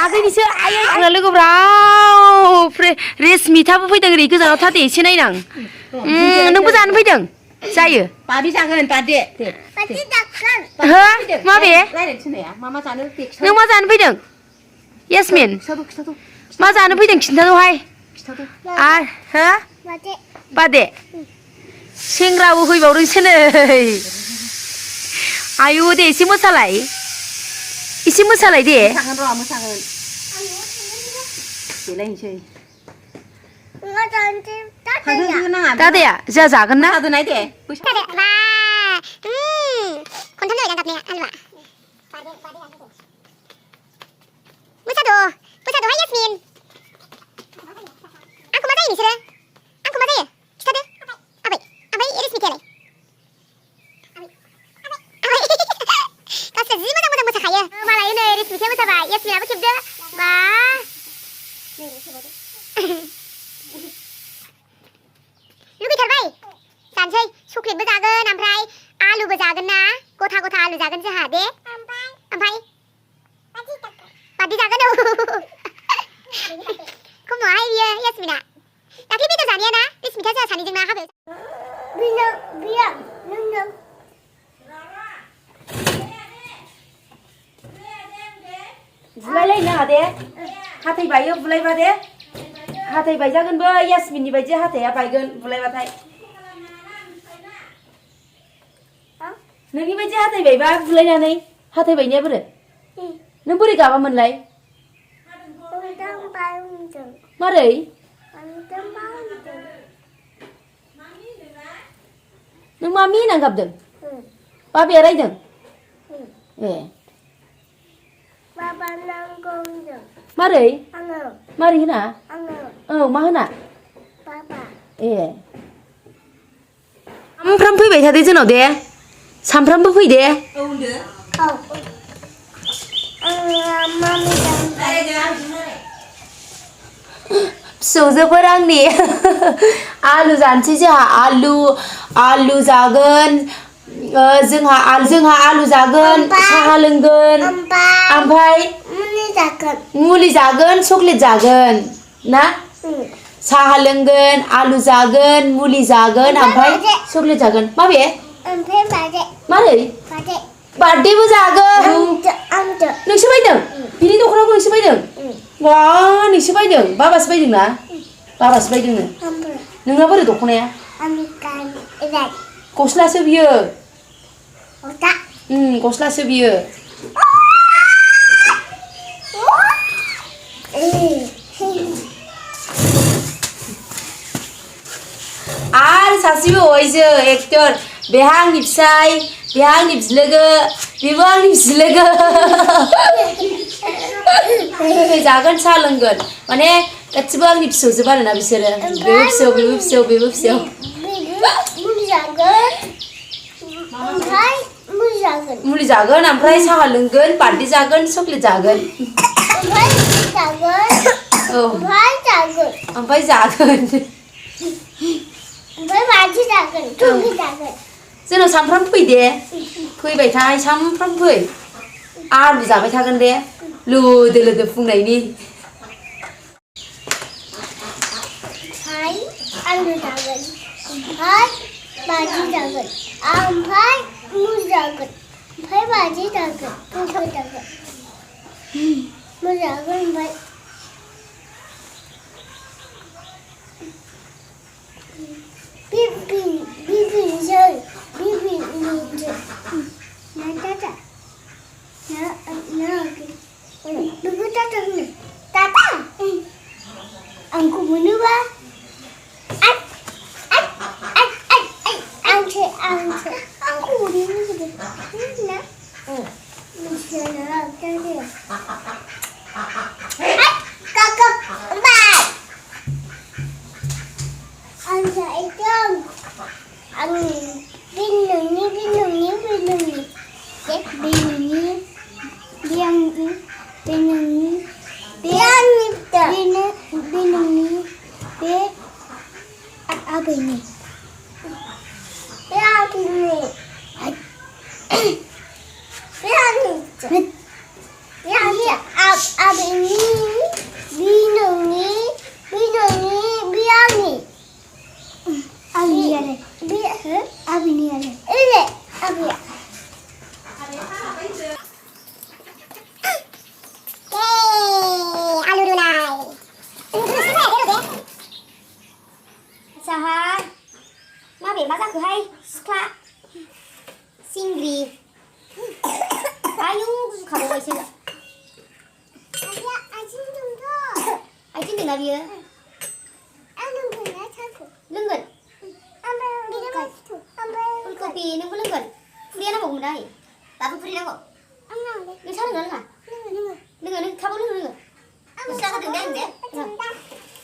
आगैनिसो आयै आंना लोगोफ्रा रेसमिथाबो फैदों ओरै गोजानाव थादे एसे नायनां नोंबो जानो फैदों जायो बाबि जागोन बादे बादि जागोन हो माबे नों मा जानो फैदों यासमिन मा जानो फैदों खिन्थादोहाय आर हो बादे सेंग्राबो फैबावदोंसो नै आयु दे एसे मोसालाय एसे मोसालाय दे मोसागोन देलायनोसै दादाया जोंहा जागोन ना दे मोसादोहाय यासमिन आंखौ मा जायो नोंसोरो आंखौ मा जायो खिथादो आबै रेसमिथायालाय गासिबो जि मोजां मोजां मोसाखायो मालाय नै रेसमिथाया मोसाबाय यासमिनाबो खेबदो बा लुगैथारबाय जानोसै चक्लेटबो जागोन ओमफ्राय आलुबो जागोन ना गथा गथा आलु जागोन जोंहा दे ओमफ्राय बादि जागोन औ खम नङाहाय बियो यासमिना दाख्लै बेदर जानाया ना रेसमिथाया जोंहा सानैजों ना हाबायाव बुलायलायनो नाङा दे हाथाय बायो बुलायबा दे हाथाय बायजागोनबो यासमिननि बायदि हाथाया बायगोन बुलायबाथाय नोंनि बायदि हाथाय बायबा बुलायनानै हाथाय बायनाया बोरो नों बोरै गाबामोनलाय मारै नों मामि होननानै गाबदों बाबाया रायदों ए मारै मारै होना औ मा होना ए सामफ्राम फैबाय थादे जोंनाव दे सामफ्रामबो फै दे फिसौजोफोर आंनि आलु जानोसै जोंहा आलु जागोन जोंहा आलु जागोन साहा लोंगोन ओमफ्राय मुलि जागोन चक्लेट जागोन ना साहा लोंगोन आलु जागोन मुलि जागोन ओमफ्राय चक्लेट जागोन माबे मारै बार्थडेबो जागोन नोंसो बायदों बिनि दख'नाखौ नोंसो बायदों वा नोंसो बायदों बाबासो बायदों ना बाबासो बायदोंनो नोंना बोरै दख'नाया गस्लासो बियो गस्लासो बियो आरो सासेबो हयसो एक्टर बेहा आंनि फिसाय बेहा आंनि बिलोगो बेबो आंनि बिलोगो जागोन साहा लोंगोन माने गासिबो आंनि फिसौजोब आरोना बिसोरो बेबो फिसौ मुलि जागोन ओमफ्राय साहा लोंगोन बार्थडे जागोन चक्लेट जागोन ओमफ्राय जागोन जोंनाव सामफ्राम फै दे फैबाय थाय सामफ्राम फै आलु जाबाय थागोन दे लोदो लोदो फुंनायनि आलु जागोन ओमफ्राय बाजि जागोन ओमफ्राय मुज जागोन ओमफ्राय बाजि जागोन गोथाव जागोन मुज जागोन ओमफ्राय बिबिनोसै ना दादा बेखौ दादा होनो दादा आंखौ मोनोबा आंखौ मोननो लुगैदों ना मिथिया Abini Alu Runai. Saha. Mabe masak ke hai? Skla. Singri. Ayu kamu baca tak? Ada ajin dulu. Ajin dengar dia. Lenggan. Dia mana tu? Kopi ni pun lenggan. Dia nak buat mana? Tapi puri nak buat. Dia cakap lenggan lah. Lenggan, kamu lenggan. Mesti aku dengar dia.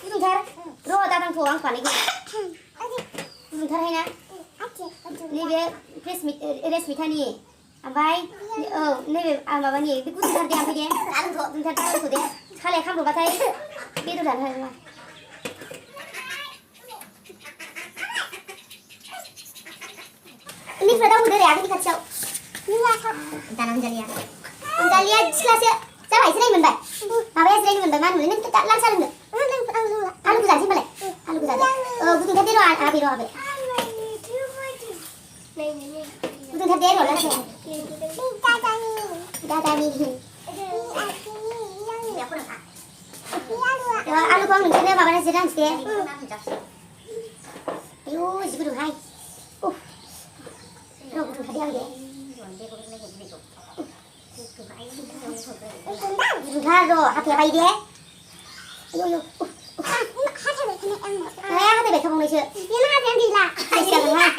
Itu cara. Roh datang tu orang panik. Itu cara ni nak. Ni dia resmi ni. Ampai, ni apa ni? Dia kucing cara dia ampai dia. Alam tu dia. Kalau kamu berbatai, dia tu dah hari. Ini sudah udah ya, ini kacau. Ini apa? Tanam jalia. Jalia jelas ya. Saya baik sering menbai. Apa ya sering menbai mana? Ini kita lancar enggak? Alu guzar sih boleh. Alu guzar. Butuh hati roh, apa roh apa? Butuh hati roh lah sih. Data ni. Alu kau mungkin apa mana sedang sih? Ayo, jibu hai. Roh butuh hati lagi. Bukan roh, hati apa ini? Ayo. Saya hati baik kamu ni sih. Ini hati yang gila. Siapa lah?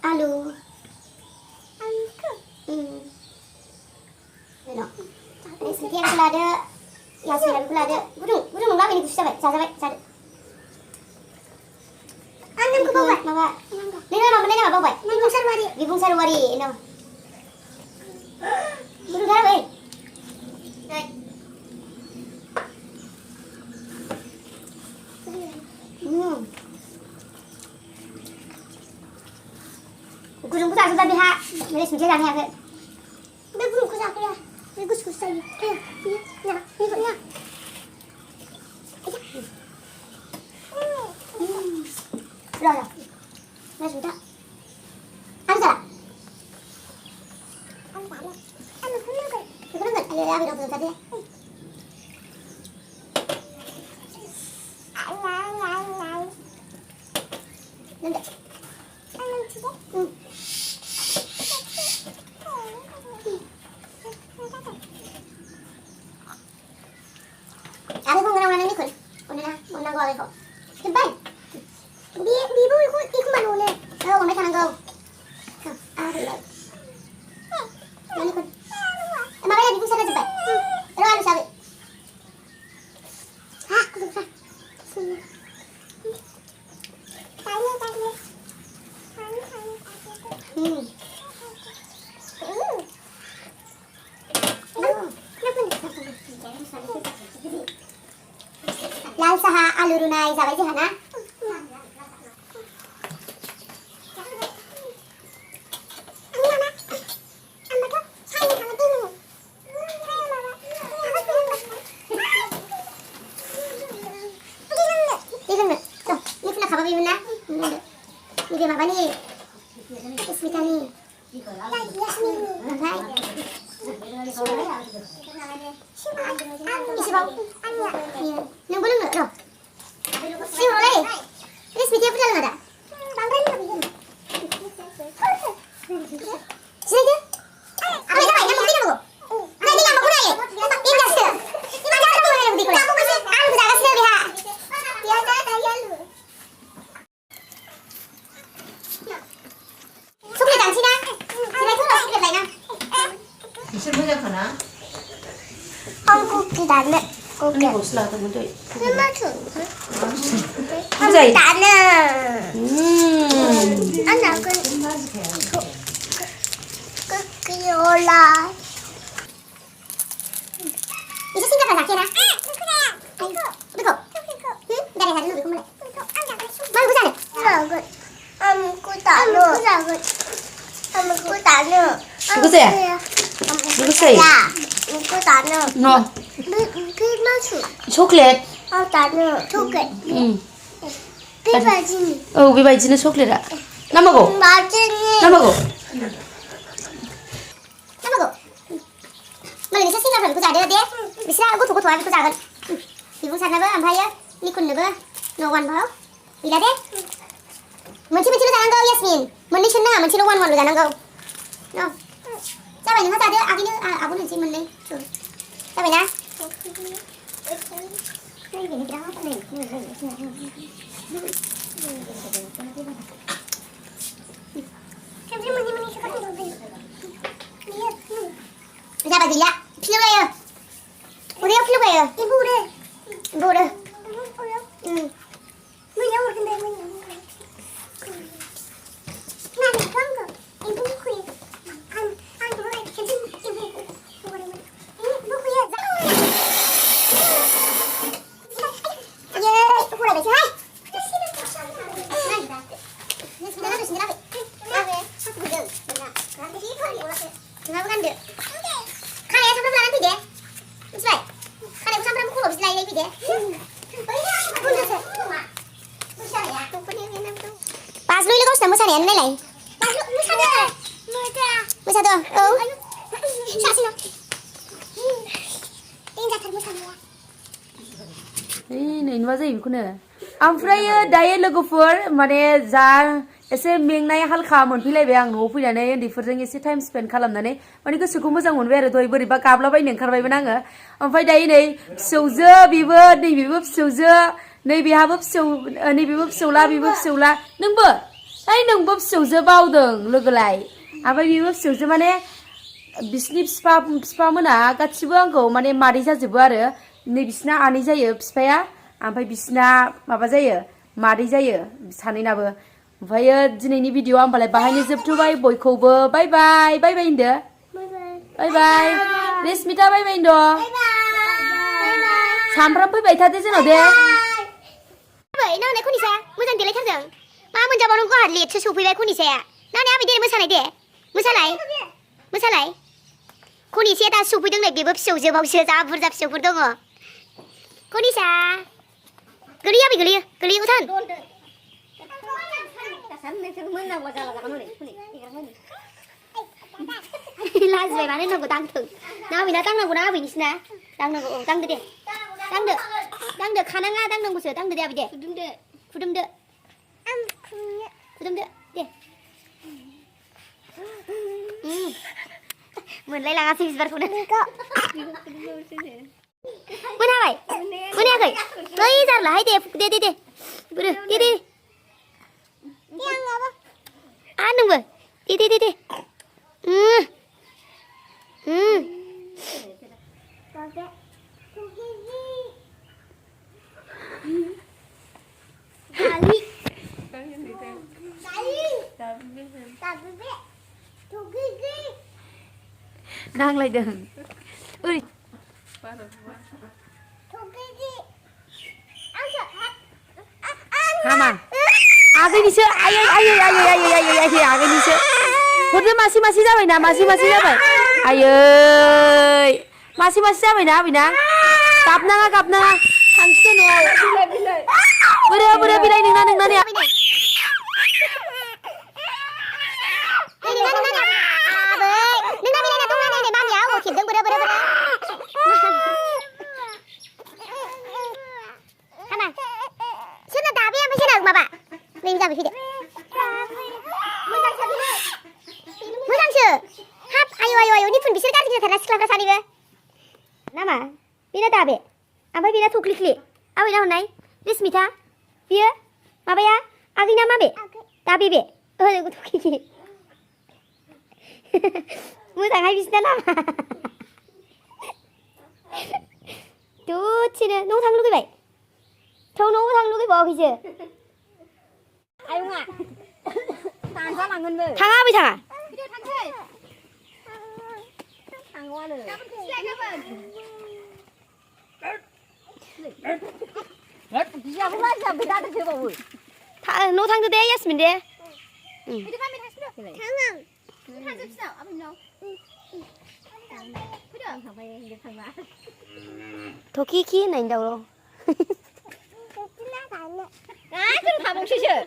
Alu. Sekian pula ada, yang sekian pula ada. Budung mengapa ini susah baik, cari. Anam ku bawa, bawa. Nena bawa. Bibung sarwari, no. Budung dah baik. Gudung ku tak sudah biha, meres mencari yang ada. Gudung ku tak ada. Bagus saja. Nah, ni. Dah. Dah sudah. Ada tak? Ada kunang. Ada apa tadi? Nanti. Aku ngurang ni kun. Ona gua leko. Kebai. Bibu ikut mana ni? Oh, mereka nak kau. Lagi. Ni kun. Mana ya bibu sana cepat. Terus alu sabi. Aku tu sah. Tanya. Lal Saha Alu Runai Jwng Lal. Ini apa ni? Bismillah ni. Isi bau. Yang boleh nggak? Roh. Si boleh. Ini speednya berapa ada? Bangkai ni. Sini dia. Apa yang yang mungkin aku? Nanti yang mau naik. Ini dah sih. Ini macam apa yang mungkin? Aku masih. Aku dah kasih dia. Dia dah tayar lu. Sukses dan Cina. Cina itu masih kerja lain. Biswr banyak kan? Aku tidak nak. Ini bos lah tu betul. Memang tu. Betul. Tak nak. Anak aku. Kekiola. Itu singkat bahasa kira. Betul. Dari hari dulu kamu. Mana bukan? Bagus. Aku tak nak. Aku tak nak. Bagus ya? Bagus ya? 이거 나는 너 피마수. 초콜릿. 나는 초콜릿. 응. 피마지. बेबायदिनो चक्लेटआ ना मागौ 마지니. ना मागौ 나먹어. 너 이제 생각을 하고 자려야 돼. 미스라 고 도고 도와줄 거 작은. 이분 사나봐 안 봐요? 리콘르버. 노원 봐요? 이라데? 먼치로 자는 거 야스민. 먼니 춘나 먼치로 원원로 자는 거. 너. 자봐 이거 자대 아기는 아부는 지 먼니. 자봐나. 자봐 들려? 필요해요. 우리가 필요해요. 뭐래? 응. 뭐냐 모르겠네. 나는 그런 거. 이부쿠에. 안 뭐래? मा जायो बेखौनो ओमफ्राय दायो लोगोफोर माने जा एसे मेंनाय हालखा मोनफैलायबाय आं न'आव फैनानै उन्दैफोरजों एसे टाइम स्पेन्ड खालामनानै माने गोसोखौ मोजां मोनबाय आरो दहाय बोरैबा गाबलाबायनो ओंखारबायमोन आङो ओमफ्राय दायो नै फिसौजो बेबो नैबेबो फिसौजो नैबेहाबो फिसौ नैबेबो फिसौला बेबो फिसौला नोंबो ओइ नोंबो फिसौजो बावदों लोगोलाय ओमफ्राय बेबो फिसौजो माने बिसिनि फिफा मोना गासिबो आंखौ माने मादै जाजोबो आरो नै बिसिना आनै जायो फिफाया ओमफ्राय बिसिना माबा जायो मादै जायो सानैनाबो ओमफ्रायो दिनैनि भिडिअ होमबालाय बाहायनो जोबथ'बाय बयखौबो बाय बाय बाय बाय होनदो बाय बाय रेसमिता बाय बाय होनदो सामफ्राम फैबाय थादो जोंनाव दे नानै खनिसा मोजां देलायथारदों मा मोनजाबावनांगौ आहा लेटसो सफैबाय खनिसाया नानै आबै दे मोसानाय दे मोसालाय खनिसाया दा सफैदों नै बेबो फिसौजोबावसो जा बुरजा फिसौफोर दङ खनिसा गोलैयो आबै गोलैयो उथान लाजिबाय मानो होनांगौ दांथों ना आबैना दांनांगौ ना आबै नोंसिना दांनांगौ औ दांदो दे दांदो खानाङा दांनांगौसो दांदो दे आबै दे फुदुमदो दे मोनलायलाङासै बिबारखौनो मोनाबाय मोनायाखै बै जारलाहाय दे बोरो दे नोंबो दे नांलायदों ओरै हामा आगैनिसो आयै आगैनिसो हरदो मासे जाबायना मासे जाबाय आयै मासे जाबायना आबैना गाबनाङा थांसै न'आव बोरो बिलाइ नोंना नै मोजांसो हाब आयौ निफुन बिसोर गाज्रि जाथारना सिख्लाफ्रा सानैबो नामा बेना दाबे ओमफ्राय बेना थख्लिख्लि आबैना हरनाय रेसमिता बियो माबाया आगैना माबे दाबे बे थख्लिख्लि मोजांहाय बिसिना नामा दसेनो न'आव थांनो लुगैबाय न'आव थांनो लुगैबावाखैसो आयंआ दानजालांगोनबो थाङा आबै थाङा थांगौआनो बियाबो लाजियाबो दादोसोबावो न' थांदो दे यासमिन दे थाङा 사줍시다. 아버님 너. 그래. 더 키키 나 인다고. 아, 그럼 다 먹으셔.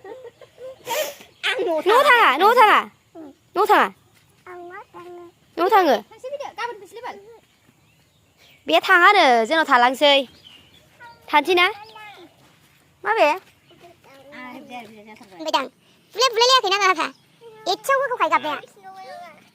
노상을. 까버리 비슬리발. bé thằng á được cho nó thả lăng chơi thằng chi nè má bé 아, 이제 bây giờ Bulailaiywbw thì nó là thả ít châu không phải gặp nè